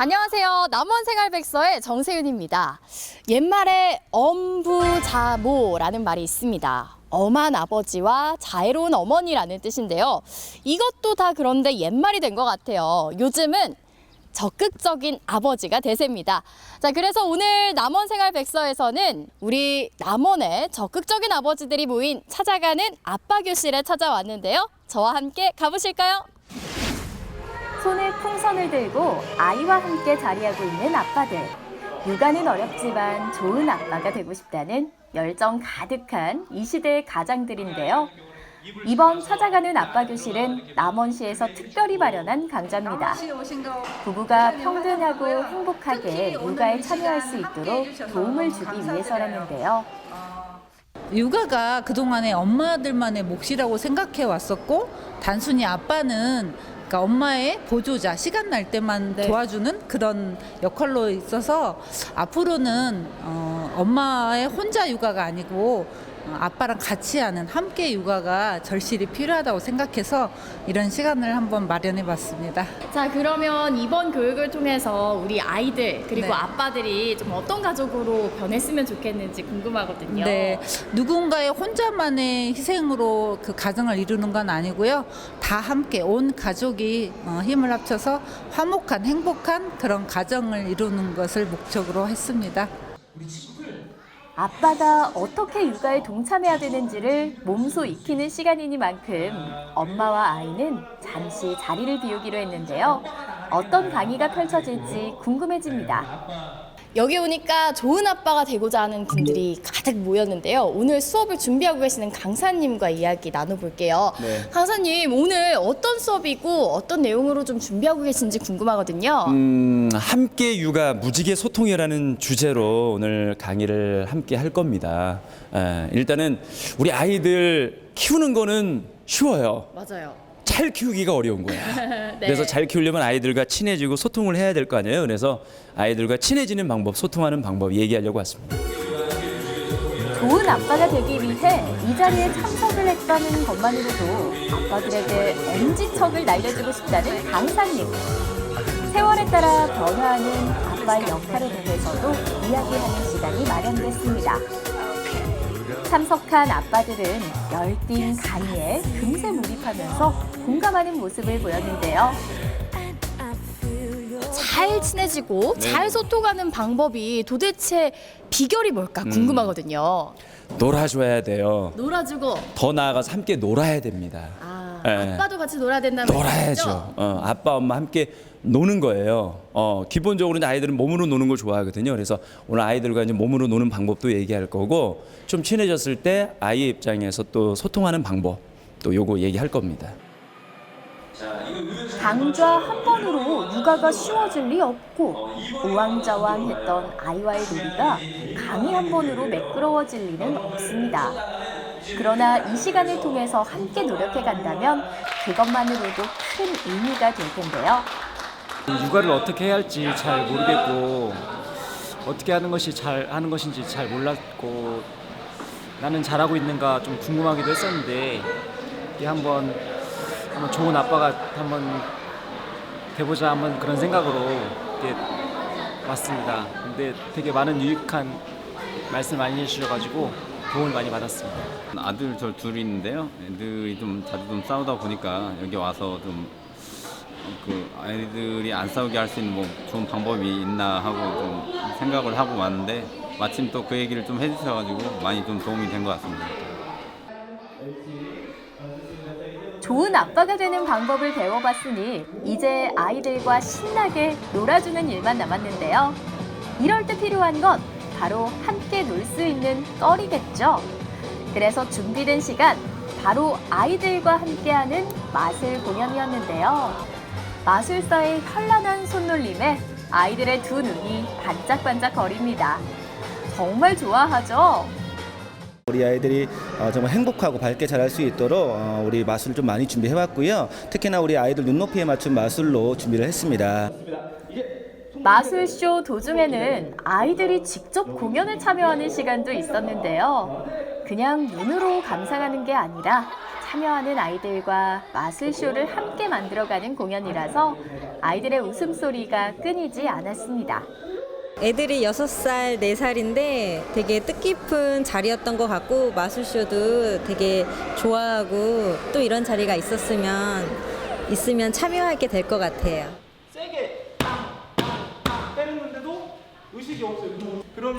안녕하세요. 남원생활백서의 정세윤입니다. 옛말에 엄부자모라는 말이 있습니다. 엄한 아버지와 자애로운 어머니라는 뜻인데요. 이것도 다 그런데 옛말이 된 것 같아요. 요즘은 적극적인 아버지가 대세입니다. 자, 그래서 오늘 남원생활백서에서는 우리 남원의 적극적인 아버지들이 모인 찾아가는 아빠 교실에 찾아왔는데요. 저와 함께 가보실까요? 손에 풍선을 들고 아이와 함께 자리하고 있는 아빠들. 육아는 어렵지만 좋은 아빠가 되고 싶다는 열정 가득한 이 시대의 가장들인데요. 이번 찾아가는 아빠 교실은 남원시에서 특별히 마련한 강좌입니다. 부부가 평등하고 행복하게 육아에 참여할 수 있도록 도움을 주기 위해서라는데요. 육아가 그동안에 엄마들만의 몫이라고 생각해 왔었고, 단순히 아빠는 그러니까 엄마의 보조자, 시간 날 때만 도와주는 그런 역할로 있어서 앞으로는 엄마의 혼자 육아가 아니고 아빠랑 같이 하는 함께 육아가 절실히 필요하다고 생각해서 이런 시간을 한번 마련해 봤습니다. 자, 그러면 이번 교육을 통해서 우리 아이들 그리고 네. 아빠들이 좀 어떤 가족으로 변했으면 좋겠는지 궁금하거든요. 네, 누군가의 혼자만의 희생으로 그 가정을 이루는 건 아니고요. 다 함께 온 가족이 힘을 합쳐서 화목한 행복한 그런 가정을 이루는 것을 목적으로 했습니다. 아빠가 어떻게 육아에 동참해야 되는지를 몸소 익히는 시간이니만큼 엄마와 아이는 잠시 자리를 비우기로 했는데요. 어떤 강의가 펼쳐질지 궁금해집니다. 여기 오니까 좋은 아빠가 되고자 하는 분들이 가득 모였는데요. 오늘 수업을 준비하고 계시는 강사님과 이야기 나눠볼게요. 네. 강사님, 오늘 어떤 수업이고 어떤 내용으로 좀 준비하고 계신지 궁금하거든요. 함께 육아 무지개 소통이라는 주제로 오늘 강의를 함께 할 겁니다. 일단은 우리 아이들 키우는 거는 쉬워요. 맞아요. 잘 키우기가 어려운 거야. 네. 그래서 잘 키우려면 아이들과 친해지고 소통을 해야 될 거 아니에요. 그래서 아이들과 친해지는 방법, 소통하는 방법 얘기하려고 왔습니다. 좋은 아빠가 되기 위해 이 자리에 참석을 했다는 것만으로도 아빠들에게 엄지척을 날려주고 싶다는 강사님. 세월에 따라 변화하는 아빠의 역할에 대해서도 이야기하는 시간이 마련됐습니다. 참석한 아빠들은 열띤 강의에 금세 몰입하면서 공감하는 모습을 보였는데요. 잘 친해지고 잘 소통하는 방법이 도대체 비결이 뭘까 궁금하거든요. 놀아줘야 돼요. 놀아주고 더 나아가서 함께 놀아야 됩니다. 예. 아빠도 같이 놀아야 된다는 말씀이시죠? 놀아야죠. 아빠, 엄마 함께 노는 거예요. 기본적으로 아이들은 몸으로 노는 걸 좋아하거든요. 그래서 오늘 아이들과 이제 몸으로 노는 방법도 얘기할 거고, 좀 친해졌을 때 아이의 입장에서 또 소통하는 방법, 또 요거 얘기할 겁니다. 강좌 한 번으로 육아가 쉬워질 리 없고 우왕좌왕했던 아이와의 놀이가 강의 한 번으로 매끄러워질 리는 없습니다. 그러나 이 시간을 통해서 함께 노력해 간다면 그것만으로도 큰 의미가 될 텐데요. 육아를 어떻게 해야 할지 잘 모르겠고 어떻게 하는 것이 잘 하는 것인지 잘 몰랐고 나는 잘하고 있는가 좀 궁금하기도 했었는데 이게 한번 좋은 아빠가 한번 돼보자 한번 그런 생각으로 이렇게 왔습니다. 근데 되게 많은 유익한 말씀 많이 해주셔가지고 도움을 많이 받았습니다. 아들 저 둘이 있는데요. 애들이 좀 자주 좀 싸우다 보니까 여기 와서 좀 그 아이들이 안 싸우게 할 수 있는 뭐 좋은 방법이 있나 하고 좀 생각을 하고 왔는데 마침 또 그 얘기를 좀 해주셔가지고 많이 좀 도움이 된 것 같습니다. 좋은 아빠가 되는 방법을 배워봤으니 이제 아이들과 신나게 놀아주는 일만 남았는데요. 이럴 때 필요한 건 바로 함께 놀 수 있는 거리겠죠. 그래서 준비된 시간, 바로 아이들과 함께하는 마술 공연이었는데요. 마술사의 현란한 손놀림에 아이들의 두 눈이 반짝반짝 거립니다. 정말 좋아하죠? 우리 아이들이 정말 행복하고 밝게 자랄 수 있도록 우리 마술을 좀 많이 준비해왔고요. 특히나 우리 아이들 눈높이에 맞춘 마술로 준비를 했습니다. 마술쇼 도중에는 아이들이 직접 공연에 참여하는 시간도 있었는데요. 그냥 눈으로 감상하는 게 아니라 참여하는 아이들과 마술쇼를 함께 만들어가는 공연이라서 아이들의 웃음소리가 끊이지 않았습니다. 애들이 6살, 4살인데 되게 뜻깊은 자리였던 것 같고 마술쇼도 되게 좋아하고 또 이런 자리가 있으면 참여하게 될 것 같아요.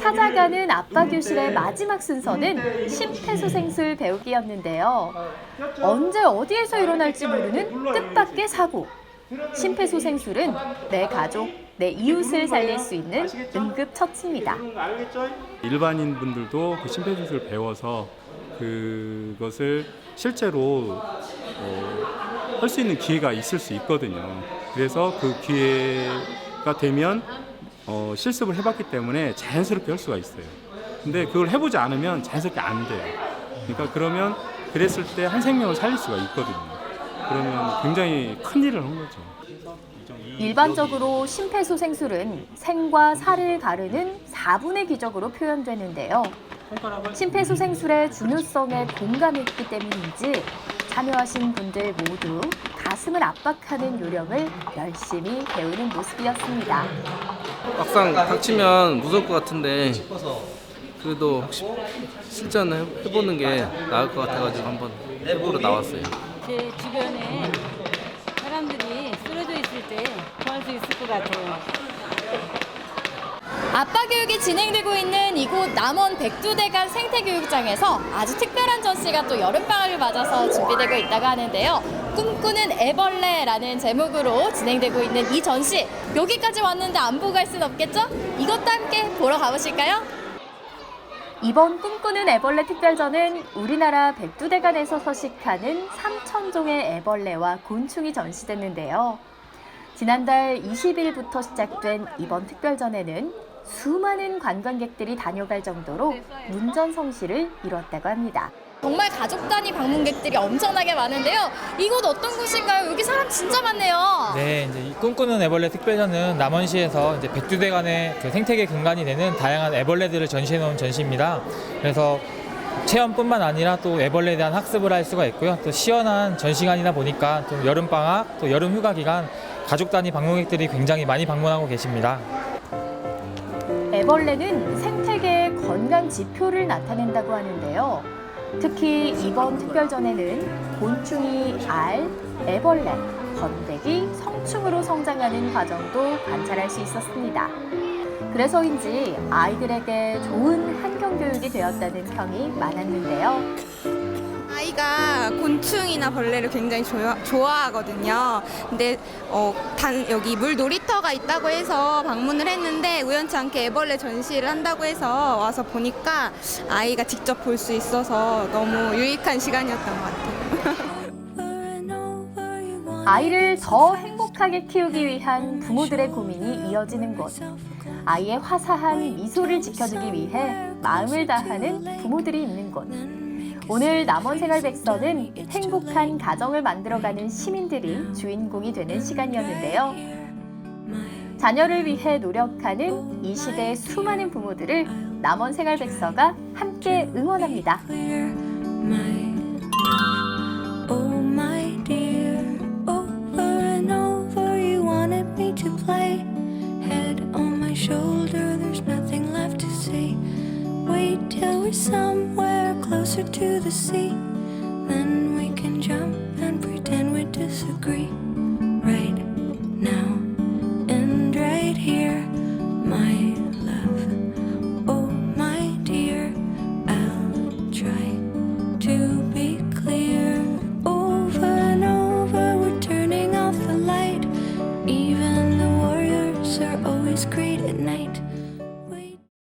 찾아가는 아빠 교실의 마지막 순서는 심폐소생술 배우기였는데요. 언제 어디에서 일어날지 모르는 뜻밖의 사고. 심폐소생술은 내 가족, 내 이웃을 살릴 수 있는 응급처치입니다. 일반인 분들도 그 심폐소생술을 배워서 그것을 실제로 할 수 있는 기회가 있을 수 있거든요. 그래서 그 기회가 되면 실습을 해봤기 때문에 자연스럽게 할 수가 있어요. 근데 그걸 해보지 않으면 자연스럽게 안 돼요. 그러니까 그랬을 때 한 생명을 살릴 수가 있거든요. 그러면 굉장히 큰 일을 한 거죠. 일반적으로 심폐소생술은 생과 사를 가르는 4분의 기적으로 표현되는데요. 심폐소생술의 중요성에 공감했기 때문인지 참여하신 분들 모두 가슴을 압박하는 요령을 열심히 배우는 모습이었습니다. 막상 닥치면 무서울 것 같은데 그래도 혹시 실전 해보는 게 나을 것 같아가지고 한번 해보러 나왔어요. 제 주변에 사람들이 쓰러져 있을 때 구할 수 있을 것 같아요. 아빠 교육이 진행되고 있는 이곳 남원 백두대간 생태교육장에서 아주 특별한 전시가 또 여름방학을 맞아서 준비되고 있다고 하는데요. 꿈꾸는 애벌레라는 제목으로 진행되고 있는 이 전시, 여기까지 왔는데 안 보고 갈 순 없겠죠? 이것도 함께 보러 가보실까요? 이번 꿈꾸는 애벌레 특별전은 우리나라 백두대간에서 서식하는 3,000종의 애벌레와 곤충이 전시됐는데요. 지난달 20일부터 시작된 이번 특별전에는 수많은 관광객들이 다녀갈 정도로 문전성시를 이뤘다고 합니다. 정말 가족 단위 방문객들이 엄청나게 많은데요. 이곳 어떤 곳인가요? 여기 사람 진짜 많네요. 네, 이제 이 꿈꾸는 애벌레 특별전은 남원시에서 이제 백두대간의 그 생태계 근간이 되는 다양한 애벌레들을 전시해 놓은 전시입니다. 그래서 체험뿐만 아니라 또 애벌레에 대한 학습을 할 수가 있고요. 또 시원한 전시관이다 보니까 또 여름방학, 또 여름휴가 기간 가족 단위 방문객들이 굉장히 많이 방문하고 계십니다. 애벌레는 생태계의 건강 지표를 나타낸다고 하는데요. 특히 이번 특별전에는 곤충이 알, 애벌레, 번데기, 성충으로 성장하는 과정도 관찰할 수 있었습니다. 그래서인지 아이들에게 좋은 환경교육이 되었다는 평이 많았는데요. 아이가 곤충이나 벌레를 굉장히 좋아하거든요. 근데 여기 물 놀이터가 있다고 해서 방문을 했는데 우연치 않게 애벌레 전시를 한다고 해서 와서 보니까 아이가 직접 볼 수 있어서 너무 유익한 시간이었던 것 같아요. 아이를 더 행복하게 키우기 위한 부모들의 고민이 이어지는 곳. 아이의 화사한 미소를 지켜주기 위해 마음을 다하는 부모들이 있는 곳. 오늘 남원생활백서는 행복한 가정을 만들어가는 시민들이 주인공이 되는 시간이었는데요. 자녀를 위해 노력하는 이 시대의 수많은 부모들을 남원생활백서가 함께 응원합니다. Wait till we're somewhere closer to the sea.